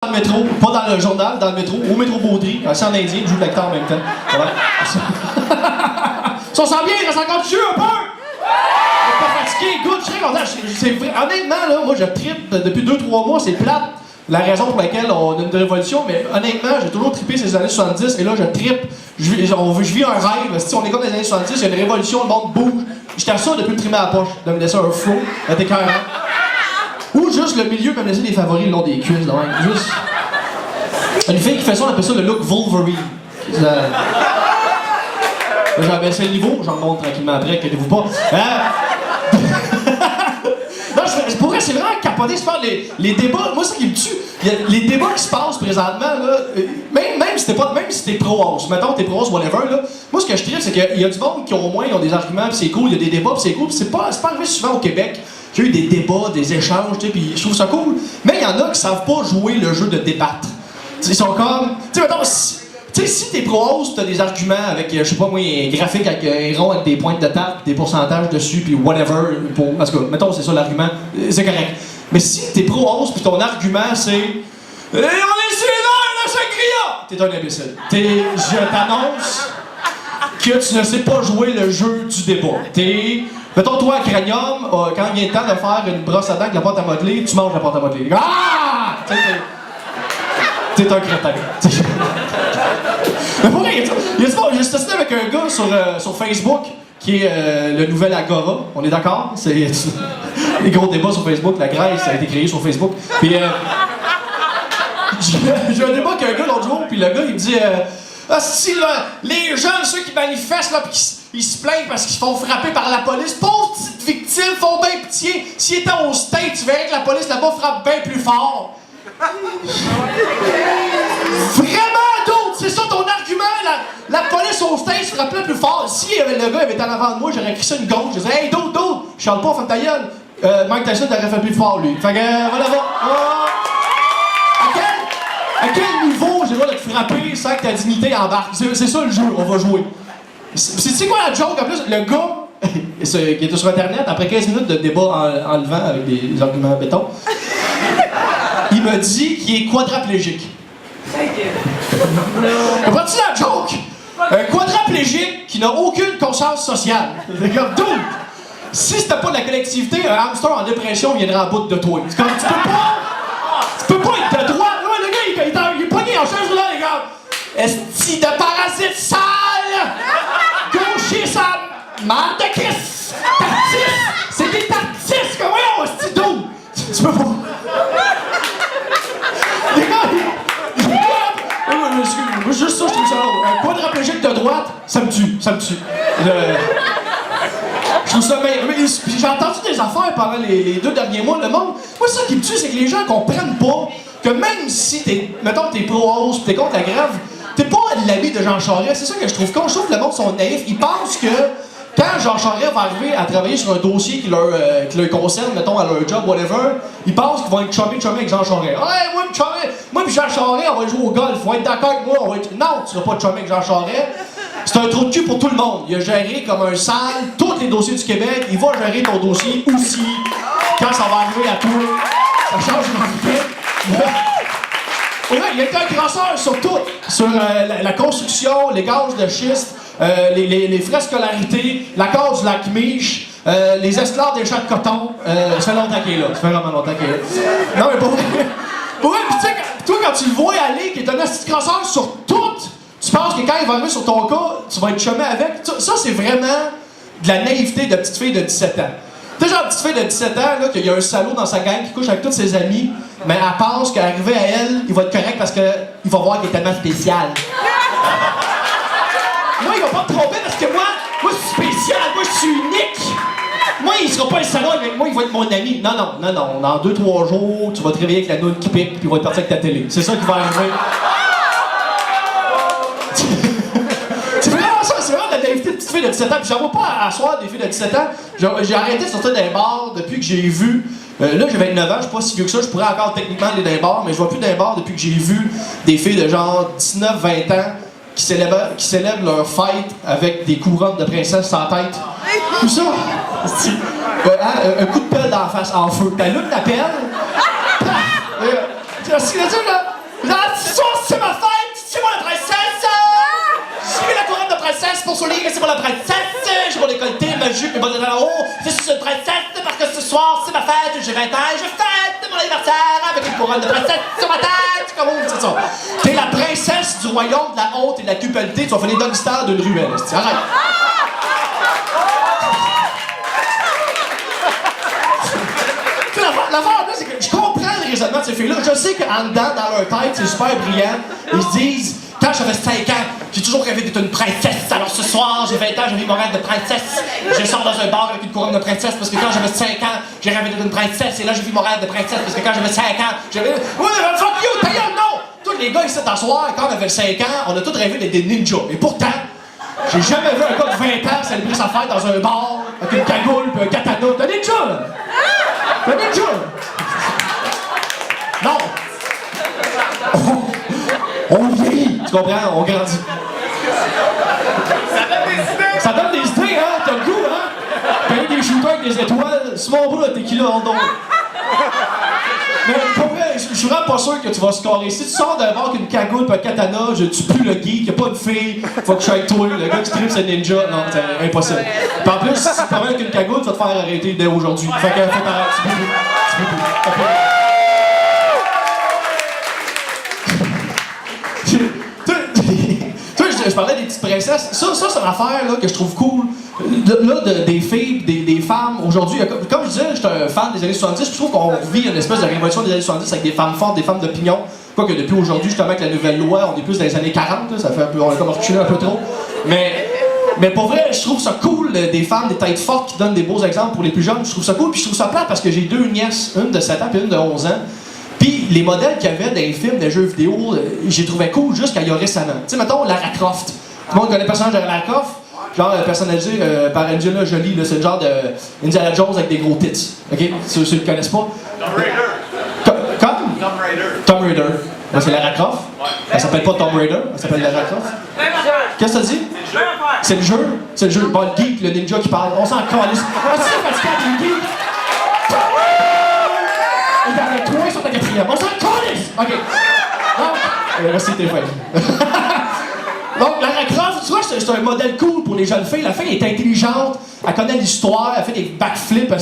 Dans le métro, pas dans le journal, dans le métro, au métro Baudry, assis en indien, je joue de l'acteur en même temps. Voilà. Si on sent bien, il reste encore dessus un peu! On est pas fatigué, good, je suis très content. Honnêtement, là, moi je trippe depuis 2-3 mois, c'est plate. La raison pour laquelle on a une révolution, mais honnêtement, j'ai toujours trippé ces années 70 et là je trippe. Je vis un rêve. Si on est comme les années 70, il y a une révolution, le monde bouge. J'étais à ça depuis le primaire à la poche, de me laisser un flow, d'être écœurant. Ou juste le milieu me laisser des favoris le long des cuisses, là, hein. Juste. Une fille qui fait ça, on appelle ça le look Wolverine. J'ai abaissé le niveau, j'en montre tranquillement après, inquiétez-vous pas. Non, pour vrai, c'est vraiment capoté, je parle les débats. Moi, ça qui me tue, les débats qui se passent présentement, là, même si t'es pro-house, mettons t'es pro-house, whatever, là, moi, ce que je tripe, c'est qu'il y a du monde qui, au moins, ils ont des arguments, pis c'est cool, il y a des débats, pis c'est cool, pis c'est pas arrivé souvent au Québec. Qu'il y a eu des débats, des échanges, tu sais, pis je trouve ça cool. Mais il y en a qui savent pas jouer le jeu de débattre. Ils sont comme, tu sais, mettons, si t'es pro-house, t'as des arguments avec, je sais pas moi, un graphique avec un rond avec des pointes de table, des pourcentages dessus, puis whatever, parce que, mettons, c'est ça l'argument, c'est correct. Mais si t'es pro-house, puis ton argument, c'est on est sur la sangria! T'es un imbécile. Je t'annonce que tu ne sais pas jouer le jeu du débat. Mettons, toi, à Cranium, quand il vient le temps de faire une brosse à dents avec la pâte à modeler, tu manges la pâte à modeler. Ah! T'es un crétin. Mais pour vrai, j'ai stationné avec un gars sur Facebook qui est le nouvel Agora. On est d'accord? C'est les gros débats sur Facebook. La Grèce, ça a été créé sur Facebook. Puis j'ai un débat avec un gars l'autre jour, puis le gars, il me dit si là, les jeunes, ceux qui manifestent, là, pis ils se plaignent parce qu'ils se font frapper par la police, pauvres petites victimes, font bien pitié. S'ils étaient au States, tu verrais que la police là-bas frappe bien plus fort. Vraiment, d'autres, c'est ça ton argument, la police au States frappait plus fort. Si le gars avait été en avant de moi, j'aurais crissé une gauche, je disais hey, d'autres, je charle pas, ferme ta gueule. Mike Tyson t'aurait fait plus fort, lui. Fait que, voilà, à quel niveau j'ai le droit de te frapper sans que ta dignité embarque? C'est ça le jeu, on va jouer. C'est quoi la joke? En plus, le gars qui était sur Internet, après 15 minutes de débat en levant avec des arguments béton, il m'a dit qu'il est quadraplégique. Comprends-tu la joke? Un quadraplégique qui n'a aucune conscience sociale. C'est comme tout. Si c'était pas de la collectivité, un hamster en dépression viendrait en bout de toi. C'est comme, tu peux pas être de droite. Ouais, le gars, il est pogné en chaise là, les gars. Esti de parasite sale! Gaucher sa merde de Christ! Tartiste! C'est des tartistes! Que voyons, esti d'eau! Tu peux pas... Les gars, moi, juste ça, je trouve ça drôle. Un quadraplégique de droite, ça me tue. Je trouve ça bien. J'ai entendu des affaires pendant les 2 derniers mois, le monde. Moi, ça qui me tue, c'est que les gens comprennent pas que même si t'es pro-house pis t'es contre la grève, t'es pas l'ami de Jean Charest. C'est ça que je trouve con. Je trouve que le monde sont naïfs. Ils pensent que quand Jean Charest va arriver à travailler sur un dossier qui leur concerne, mettons, à leur job, whatever, ils pensent qu'ils vont être chummy avec Jean Charest. Ouais, moi pis Jean Charest, on va jouer au golf. Faut être d'accord avec moi. Non, tu seras pas chummy avec Jean Charest. C'est un trou de cul pour tout le monde. Il a géré comme un sale tous les dossiers du Québec. Il va gérer ton dossier aussi. Quand ça va arriver à toi, ça change de ouais, il a été un grasseur sur tout. Sur la construction, les gaz de schiste, les frais de scolarité, la case du lac Mich, les esclaves des champs de coton. Ça fait longtemps qu'il est là. Ça fait vraiment longtemps qu'il est là. Non, mais pour vrai. Ouais, pis tu sais, toi, quand tu le vois aller, qui est un petit grasseur sur tout, tu penses que quand il va arriver sur ton cas, tu vas être chumé avec. Ça, c'est vraiment de la naïveté de petite fille de 17 ans. Tu sais, genre, petite fille de 17 ans, là, qu'il y a un salaud dans sa gang qui couche avec tous ses amis, mais elle pense qu'arriver à elle, il va être correct parce qu'il va voir qu'il est tellement spécial. Moi, il va pas te tromper parce que moi, je suis spécial, moi, je suis unique. Moi, il sera pas un salaud avec moi, il va être mon ami. Non. Dans 2-3 jours, tu vas te réveiller avec la noune qui pique, puis il va être parti avec ta télé. C'est ça qui va arriver. C'est vraiment ça, c'est vraiment de la naïveté de petite fille de 17 ans. Puis j'en vois pas asseoir des filles de 17 ans. J'ai arrêté de sortir dans les bars depuis que j'ai vu. Là, j'ai 29 ans, je suis pas si vieux que ça. Je pourrais encore techniquement aller dans les bars, mais je vois plus dans les bars depuis que j'ai vu des filles de genre 19-20 ans qui célèbrent leur fête avec des couronnes de princesse sans tête. Tout ça. Un coup de pelle dans la face en feu. T'allumes la pelle. Tu vois ce que je veux dire, là? Ce soir, c'est ma fête! C'est moi la princesse! J'ai mis la couronne de princesse pour souligner que c'est moi la princesse! J'ai mon décolleté, ma jupe, mes bottes en haut! Je suis une princesse parce que ce soir, c'est ma fête! J'ai 20 ans et je fête mon anniversaire avec une couronne de princesse sur ma tête! Comment c'est ça? T'es la princesse du royaume de la honte et de la culpabilité. Tu vas faire les dog stars d'une ruelle. Arrête! L'affaire, là, c'est que je comprends le raisonnement de ces filles-là. Je sais qu'en dedans, dans leur tête, c'est super brillant. Ils se disent, quand j'avais 5 ans, j'ai toujours rêvé d'être une princesse. Alors ce soir, j'ai 20 ans, j'ai vu mon rêve de princesse. Je sors dans un bar avec une couronne de princesse parce que quand j'avais 5 ans, j'ai rêvé d'être une princesse. Et là, j'ai vu mon rêve de princesse parce que quand j'avais 5 ans, j'avais. Ouais, fuck you, ta gueule, non! Tous les gars ici d'asseoir, quand on avait 5 ans, on a tous rêvé d'être des ninjas. Et pourtant, j'ai jamais vu un gars de 20 ans célébrer sa fête dans un bar avec une cagoule et un katana. T'es un ninja, là! T'es un ninja! Non! On vieillit, tu comprends? On grandit. Ça donne des idées, hein? T'as le goût, hein? Payer des shooters avec des étoiles, c'est mon bout, t'es qui là, on tombe. Mais pour vrai, je suis vraiment pas sûr que tu vas scorer. Si tu sors d'un bar avec une cagoule et un katana, je tue plus le geek, y'a pas de fille, faut que je sois avec toi, le gars qui tripe c'est ninja, non, c'est impossible. Puis en plus, si tu te promènes avec une cagoule, tu vas te faire arrêter dès aujourd'hui. Fait que faut t'arrêter, tu peux. Je parlais des petites princesses. Ça c'est une affaire là, que je trouve cool. Des filles, des femmes. Aujourd'hui, comme je disais, j'étais un fan des années 70. Je trouve qu'on vit une espèce de révolution des années 70 avec des femmes fortes, des femmes d'opinion. Quoique depuis aujourd'hui, justement, avec la nouvelle loi, on est plus dans les années 40. Là, ça fait un peu, on a comme reculé un peu trop. Mais pour vrai, je trouve ça cool, des femmes, des têtes fortes qui donnent des beaux exemples pour les plus jeunes. Je trouve ça cool. Puis je trouve ça plate parce que j'ai 2 nièces, une de 7 ans et une de 11 ans. Puis les modèles qu'il y avait dans les films, des jeux vidéo, j'ai trouvé cool jusqu'à il y a récemment. Tu sais, mettons Lara Croft. Tout le monde connaît le personnage de Lara Croft, genre personnalisé par Angelina Jolie. C'est le genre de Indiana Jones avec des gros tits. Ok? Ceux qui ne connaissent pas. Tomb Raider. Comme? Tomb Raider. Tomb Raider. Ben, c'est Lara Croft. Ouais. Elle s'appelle pas Tomb Raider, elle s'appelle Lara Croft. Qu'est-ce que t'as dit? C'est le jeu. C'est le jeu. Bon, le geek, le ninja qui parle. On s'en calisse. Ah, c'est fatiguant, le geek. Il y en a 3 sur ta 4e. On s'en calisse! OK. Donc, merci, t'es fait. Donc, Lara Croft, tu vois, c'est un modèle cool pour les jeunes filles. La fille est intelligente, elle connaît l'histoire, elle fait des backflips en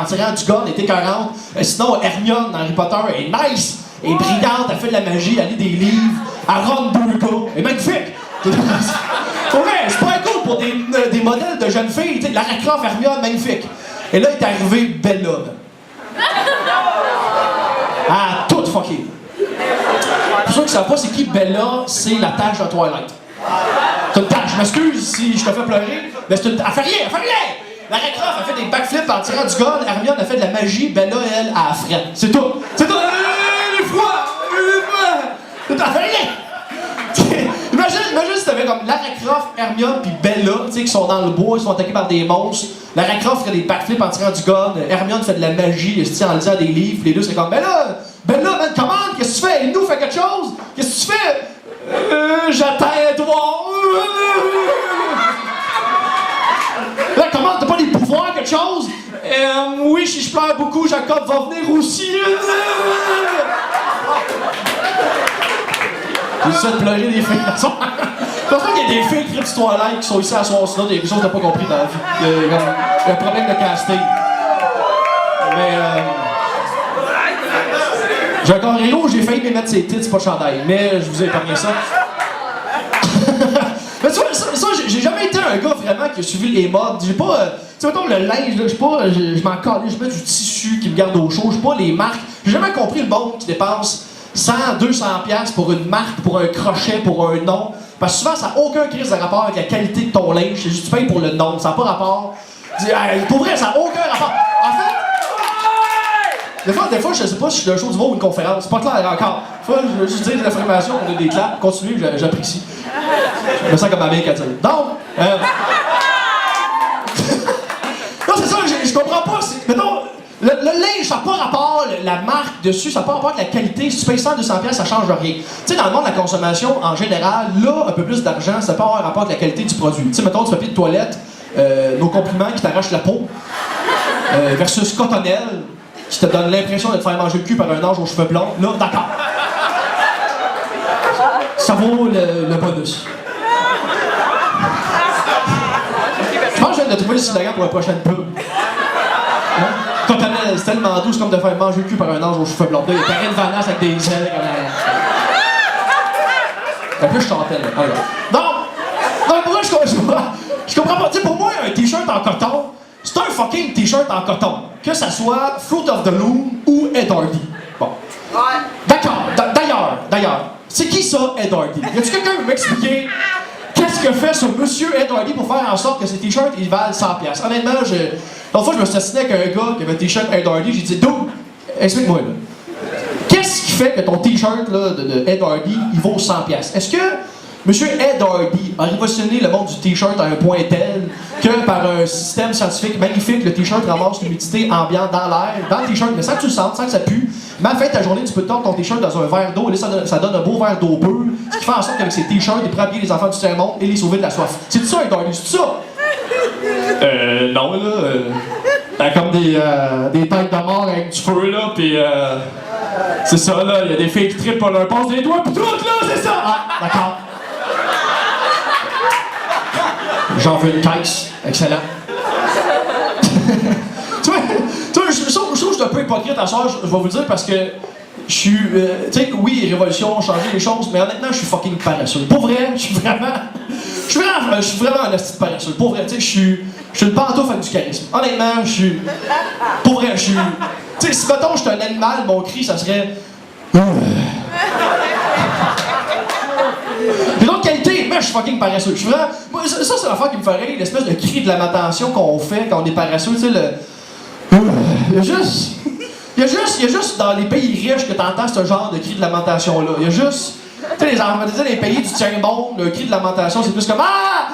tirant du gun, elle est écœurante. Sinon, Hermione dans Harry Potter est nice, elle est brillante, elle fait de la magie, elle lit des livres, elle run 2 gars, elle est magnifique. Pour vrai, c'est pas cool pour des modèles de jeunes filles. Tu sais, Lara Croft, Hermione, magnifique. Et là est arrivée Bella. Ah, tout fucké. Pour ceux qui ne savent pas c'est qui Bella, c'est la tâche de Twilight. C'est une tâche, je m'excuse si je te fais pleurer, mais c'est une tâche. Elle fait rien! Lara Croft, elle fait des backflips en tirant du gun, Hermione, elle fait de la magie, Bella, elle a frette. C'est tout! C'est tout! Elle est froid! Elle fait rien! Imagine si t'avais comme Lara Croft, Hermione puis Bella, tu sais, qui sont dans le bois, ils sont attaqués par des monstres. Lara Croft ferait des backflips en tirant du gun, Hermione fait de la magie, en lisant des livres, les deux seraient comme Bella, man, commande, qu'est-ce que tu fais? Et nous, fais quelque chose? Qu'est-ce que tu fais? J'attends toi! Là, comment? T'as pas des pouvoirs, quelque chose? Oui, si je pleure beaucoup, Jacob va venir aussi. J'ai ça de pleurer des filles à soir. Je pense pas qu'il y a des filles qui trippent Twilight qui sont ici à soir, sinon il y a quelque chose que t'as pas compris dans la vie. Il y a un problème de casting. Mais j'ai un corps héros, j'ai failli me mettre ses tits, c'est pas de chandail. Mais je vous ai épargné ça. Mais tu vois, ça j'ai jamais été un gars vraiment qui a suivi les modes. J'ai pas. Tu sais, mettons le linge, là, je m'en calais, je mets du tissu qui me garde au chaud, j'ai pas les marques. J'ai jamais compris le monde qui dépense 100, 200$ pour une marque, pour un crochet, pour un nom. Parce que souvent, ça n'a aucun crise de rapport avec la qualité de ton linge. C'est juste tu payes pour le nom, ça n'a pas rapport. Pour vrai, ça n'a aucun rapport. En fait, des fois, je sais pas si je suis d'un show du monde ou une conférence. C'est pas clair encore. Des fois, je veux juste dire des informations, on a des claps. Continuez, j'apprécie. Je me sens comme ma mère qui a dit. Donc, non, c'est ça, je comprends pas. Mettons, le linge, ça n'a pas rapport, la marque dessus, ça n'a pas rapport avec la qualité. Si tu payes 100, 200$, ça change rien. Tu sais, dans le monde de la consommation, en général, là, un peu plus d'argent, ça peut avoir un rapport avec la qualité du produit. Tu sais, mettons, du papier de toilette, nos compliments qui t'arrachent la peau, versus Cottonelle, qui te donne l'impression de te faire manger le cul par un ange aux cheveux blonds. Là, d'accord. Ça vaut le bonus. Je pense que je viens de trouver le slogan pour la prochaine pub. Hein? Cotonnelle, c'est tellement doux, c'est comme de faire manger le cul par un ange aux cheveux blonds. Il y a Karine Vanasse avec des ailes comme un peu je chantais là. Alors. Non, pour moi, je comprends pas. Tu sais, pour moi, un t-shirt en coton, c'est un fucking t-shirt en coton. Que ça soit Fruit of the Loom ou Ed Hardy. Bon. D'accord. D'ailleurs, c'est qui ça, Ed Hardy? Y a-tu quelqu'un qui veut m'expliquer qu'est-ce que fait ce monsieur Ed Hardy pour faire en sorte que ces t-shirts, ils valent 100$? Honnêtement, l'autre fois, je me suis assigné avec un gars qui avait un t-shirt Ed Hardy, j'ai dit, Dude, explique-moi là. Qu'est-ce qui fait que ton t-shirt là, de Ed Hardy, il vaut 100$? Est-ce que monsieur Ed Hardy a révolutionné le monde du t-shirt à un point tel que par un système scientifique magnifique, le t-shirt ramasse l'humidité ambiante dans l'air, dans le t-shirt, mais sans que tu le sentes, sans que ça pue, mais à la fin de ta journée, tu peux tordre ton t-shirt dans un verre d'eau, et là, ça donne un beau verre d'eau pure, ce qui fait en sorte qu'avec ces t-shirts, il pourra habiller les enfants du tiers-monde et les sauver de la soif. C'est ça, Ed Hardy, c'est ça? Non, là, t'as comme des têtes de mort avec du feu, là, pis c'est ça, là, il y a des filles qui trippent pour leur passe des doigts pis tout, là, c'est ça! Ah, d'accord. J'en veux une caisse. Excellent. tu vois, je trouve que je suis un peu hypocrite à soir, je vais vous le dire, parce que je suis... tu sais, oui, révolution, changer les choses, mais honnêtement, je suis fucking paresseux. Pour vrai, je suis vraiment un esti de paresseux. Pour vrai, tu sais, je suis une pantoufle avec du charisme. Honnêtement, je suis... Pour vrai, je suis... Tu sais, si mettons, je suis un animal, mon cri, ça serait... J'ai d'autres qualités, mais je suis fucking paresseux. Je suis vraiment... Moi, ça, c'est l'affaire qui me ferait rire, l'espèce de cri de lamentation qu'on fait quand on est paresseux, tu sais, le... Il y a juste dans les pays riches que t'entends ce genre de cri de lamentation-là. Il y a juste... Tu sais, les pays du tiers-monde, le cri de lamentation, c'est plus comme « Ah!